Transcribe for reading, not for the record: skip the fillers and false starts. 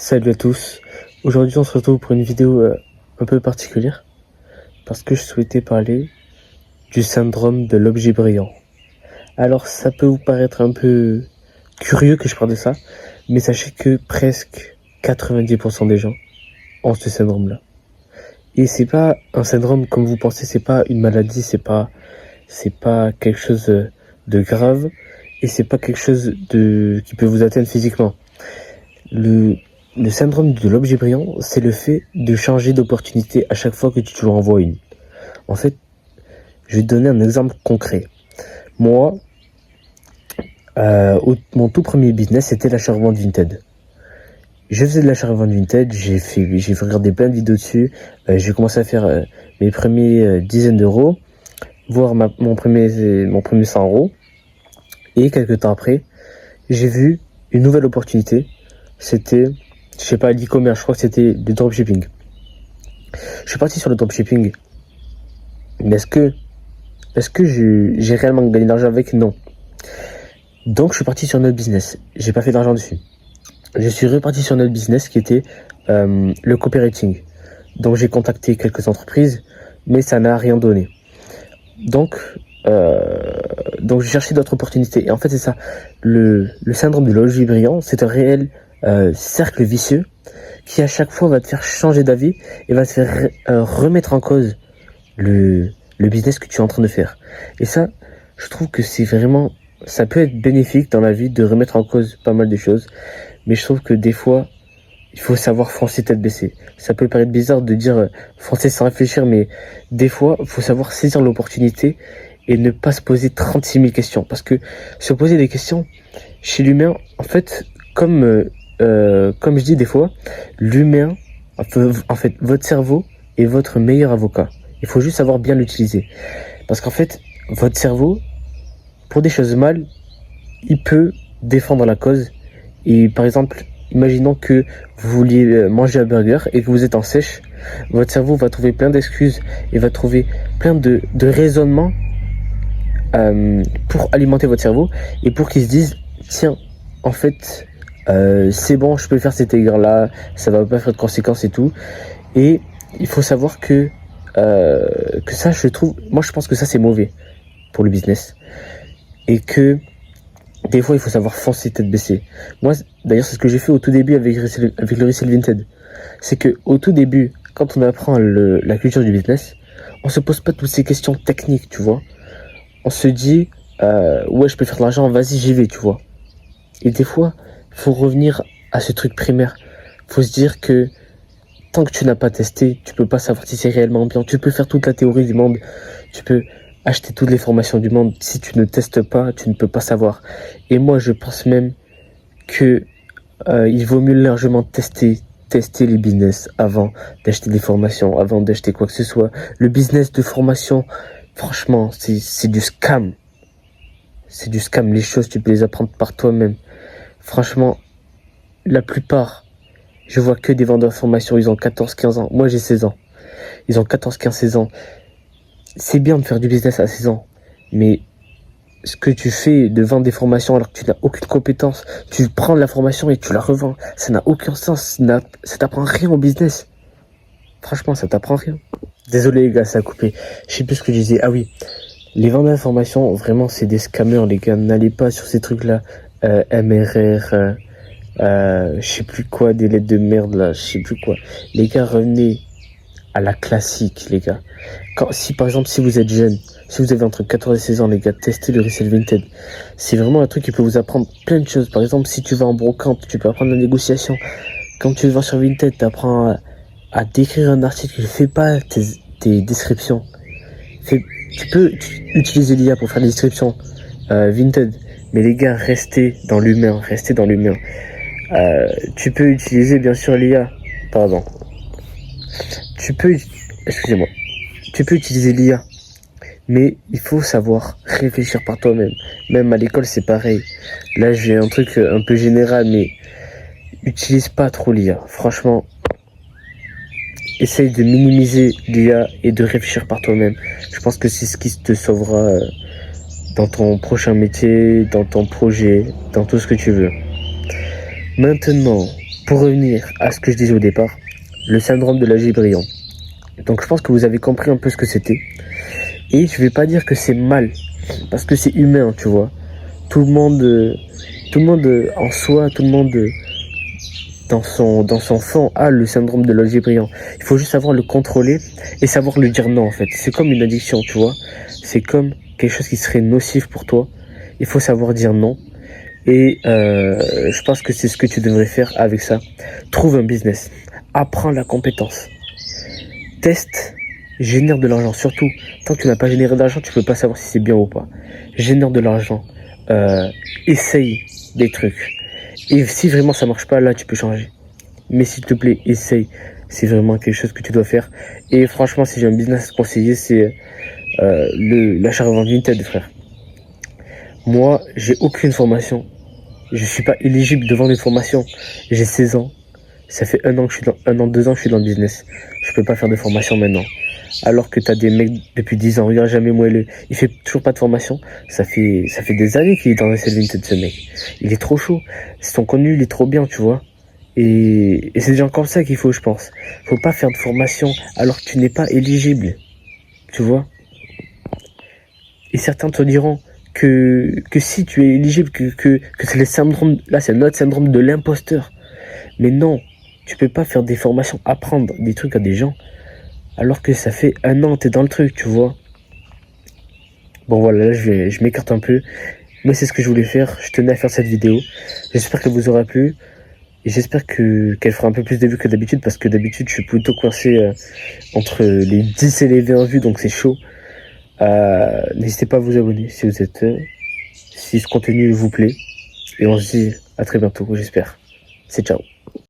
Salut à tous, aujourd'hui on se retrouve pour une vidéo un peu particulière parce que je souhaitais parler du syndrome de l'objet brillant. Alors ça peut vous paraître un peu curieux que je parle de ça, mais sachez que presque 90% des gens ont ce syndrome-là. Et c'est pas un syndrome comme vous pensez, c'est pas une maladie, c'est pas quelque chose de grave et c'est pas quelque chose qui peut vous atteindre physiquement. Le syndrome de l'objet brillant, c'est le fait de changer d'opportunité à chaque fois que tu te renvoies une. En fait, je vais te donner un exemple concret. Moi, mon tout premier business, c'était l'achat-revente Vinted. Je faisais de l'achat-revente Vinted, j'ai regardé plein de vidéos dessus, j'ai commencé à faire mes premiers dizaines d'euros, voire mon premier 100 euros. Et quelques temps après, j'ai vu une nouvelle opportunité. C'était, je sais pas, l'e-commerce, je crois que c'était du dropshipping. Je suis parti sur le dropshipping. Mais est-ce que j'ai réellement gagné de l'argent avec? Non. Donc je suis parti sur notre business. J'ai pas fait d'argent dessus. Je suis reparti sur notre business qui était le copywriting. Donc j'ai contacté quelques entreprises, mais ça n'a rien donné. Donc j'ai cherché d'autres opportunités. Et en fait c'est ça. Le syndrome de l'objet brillant, c'est un réel cercle vicieux qui à chaque fois va te faire changer d'avis et va te faire remettre en cause le business que tu es en train de faire. Et ça, je trouve que c'est vraiment, ça peut être bénéfique dans la vie de remettre en cause pas mal de choses, mais je trouve que des fois, il faut savoir foncer tête baissée. Ça peut paraître bizarre de dire foncer sans réfléchir, mais des fois, il faut savoir saisir l'opportunité et ne pas se poser 36 000 questions. Parce que se poser des questions, chez l'humain, en fait, comme je dis des fois, l'humain, en fait, votre cerveau est votre meilleur avocat. Il faut juste savoir bien l'utiliser. Parce qu'en fait, votre cerveau, pour des choses mal, il peut défendre la cause. Et par exemple, imaginons que vous vouliez manger un burger et que vous êtes en sèche. Votre cerveau va trouver plein d'excuses et va trouver plein de raisonnements pour alimenter votre cerveau et pour qu'il se dise, tiens, en fait, c'est bon, je peux faire cet égard-là, ça va pas faire de conséquences et tout. Et il faut savoir que ça, je pense que ça c'est mauvais pour le business et que des fois il faut savoir foncer tête baissée. Moi d'ailleurs c'est ce que j'ai fait au tout début avec le resell Vinted. C'est que au tout début, quand on apprend la culture du business, on se pose pas toutes ces questions techniques, tu vois. On se dit ouais, je peux faire de l'argent, vas-y, j'y vais, tu vois. Et des fois faut revenir à ce truc primaire. Faut se dire que tant que tu n'as pas testé, tu peux pas savoir si c'est réellement bien. Tu peux faire toute la théorie du monde, tu peux acheter toutes les formations du monde. Si tu ne testes pas, tu ne peux pas savoir. Et moi, je pense même que il vaut mieux largement tester les business avant d'acheter des formations, avant d'acheter quoi que ce soit. Le business de formation, franchement, c'est du scam. C'est du scam. Les choses, tu peux les apprendre par toi-même. Franchement, la plupart, je vois que des vendeurs de formation, ils ont 14, 15 ans. Moi, j'ai 16 ans. Ils ont 14, 15, 16 ans. C'est bien de faire du business à 16 ans. Mais ce que tu fais de vendre des formations alors que tu n'as aucune compétence, tu prends la formation et tu la revends. Ça n'a aucun sens. Ça t'apprend rien au business. Franchement, ça t'apprend rien. Désolé les gars, ça a coupé. Je sais plus ce que je disais. Ah oui, les vendeurs de formation, vraiment, c'est des scammers, les gars. N'allez pas sur ces trucs-là. MRR... je sais plus quoi, des lettres de merde là, je sais plus quoi. Les gars, revenez à la classique, les gars. Si par exemple, si vous êtes jeune, si vous avez entre 14 et 16 ans, les gars, testez le resell Vinted. C'est vraiment un truc qui peut vous apprendre plein de choses. Par exemple, si tu vas en brocante, tu peux apprendre la négociation. Quand tu vas sur Vinted, tu apprends à décrire un article. Fais pas tes descriptions. Tu peux utiliser l'IA pour faire des descriptions Vinted. Mais les gars, restez dans l'humain, restez dans l'humain. Tu peux utiliser bien sûr l'IA. Pardon. Excusez-moi. Tu peux utiliser l'IA. Mais il faut savoir réfléchir par toi-même. Même à l'école, c'est pareil. Là, j'ai un truc un peu général, mais utilise pas trop l'IA. Franchement, essaye de minimiser l'IA et de réfléchir par toi-même. Je pense que c'est ce qui te sauvera dans ton prochain métier, dans ton projet, dans tout ce que tu veux. Maintenant, pour revenir à ce que je disais au départ, le syndrome de l'œil brillant. Donc je pense que vous avez compris un peu ce que c'était. Et je vais pas dire que c'est mal, parce que c'est humain, tu vois. Tout le monde, en soi, tout le monde dans son fond a le syndrome de l'œil brillant. Il faut juste savoir le contrôler et savoir le dire non en fait. C'est comme une addiction, tu vois. C'est comme quelque chose qui serait nocif pour toi. Il faut savoir dire non. Et je pense que c'est ce que tu devrais faire avec ça. Trouve un business. Apprends la compétence. Teste. Génère de l'argent. Surtout, tant que tu n'as pas généré d'argent, tu peux pas savoir si c'est bien ou pas. Génère de l'argent. Essaye des trucs. Et si vraiment ça marche pas, là, tu peux changer. Mais s'il te plaît, essaye. C'est vraiment quelque chose que tu dois faire. Et franchement, si j'ai un business à te conseiller, c'est l'achat-revente Vinted, frère. Moi, j'ai aucune formation. Je suis pas éligible de vendre une formation. J'ai 16 ans. Ça fait 1 an que je suis dans, 1 an, 2 ans que je suis dans le business. Je peux pas faire de formation maintenant. Alors que t'as des mecs depuis 10 ans. Regarde jamais moelleux. Il fait toujours pas de formation. Ça fait des années qu'il est dans la Vinted, ce mec. Il est trop chaud. Son contenu, il est trop bien, tu vois. Et c'est des gens comme ça qu'il faut, je pense. Faut pas faire de formation alors que tu n'es pas éligible. Tu vois. Et certains te diront que si tu es éligible, que c'est le syndrome, là c'est notre syndrome de l'imposteur. Mais non, tu peux pas faire des formations, apprendre des trucs à des gens, alors que ça fait 1 an, t'es dans le truc, tu vois. Bon voilà, là je m'écarte un peu. Moi c'est ce que je voulais faire, je tenais à faire cette vidéo. J'espère qu'elle vous aura plu. Et j'espère qu'elle fera un peu plus de vues que d'habitude, parce que d'habitude je suis plutôt coincé entre les 10 et les 20 vues, donc c'est chaud. N'hésitez pas à vous abonner si vous êtes si ce contenu vous plaît. Et on se dit à très bientôt, j'espère. C'est ciao.